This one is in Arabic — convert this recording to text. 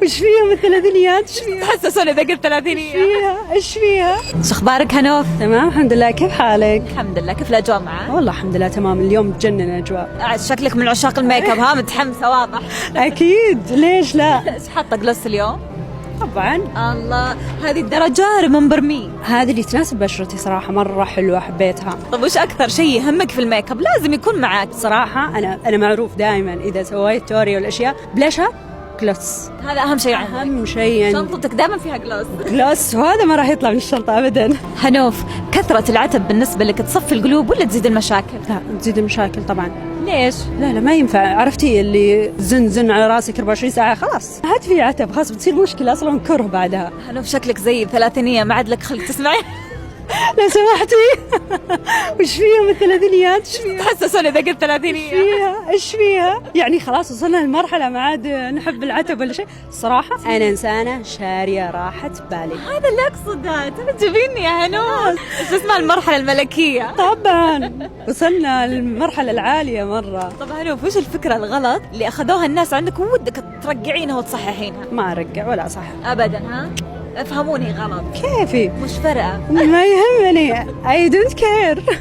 وش فيها من الثلاثينيات؟ ايش فيها؟ تحسسوني اذا قلت ثلاثينية. ايش فيها؟ شو اخبارك هنوف؟ تمام الحمد لله، كيف حالك؟ الحمد لله. كيف الاجواء معك؟ والله الحمد لله تمام، اليوم تجنن الاجواء. شكلك من عشاق الميك اب، ها متحمسة واضح. اكيد، ليش لا؟ ايش حاطة جلوس اليوم؟ طبعا الله، هذه الدرجة ريمبر مي. هذه اللي تناسب بشرتي صراحه، مره حلوه حبيتها. طب وش اكثر شيء يهمك في الميك اب لازم يكون معك؟ صراحه انا معروف دائما اذا سويت توري والاشياء بلاشها جلوس، هذا اهم شيء عندك. اهم شيء يعني. شنطتك دائما فيها جلوس. جلوس، وهذا ما راح يطلع من الشنطه ابدا. هنوف، كثرة العتب بالنسبة لك تصفي القلوب ولا تزيد المشاكل؟ لا تزيد المشاكل طبعا. ليش؟ لا ما ينفع، عرفتي اللي زن على راسك 24 ساعه، خلاص هات في عتب، خلاص بتصير مشكله اصلا كره بعدها. هنوف شكلك زي الثلاثينية، ما عاد لك خلق تسمعي. لو سمحتي. وش فيها من الثلاثينيات؟ ايش فيها؟ تحسسوني اذا قلت ثلاثينية. ايش فيها؟ يعني خلاص وصلنا لمرحله ما عاد نحب العتب ولا شيء. الصراحه انا انسانه شاريه راحه بالي. هذا اللي اقصده، تعجبيني يا هنوف. ايش اسمها المرحلة الملكية؟ طبعا وصلنا للمرحله العاليه مره. طب هنوف، وش الفكرة الغلط اللي اخذوها الناس عندك وودك ترجعينها وتصححينها؟ ما ارجع ولا صح ابدا، ها؟ افهموني غلط. كيفي؟ مش فارقة. ما يهمني، I don't care.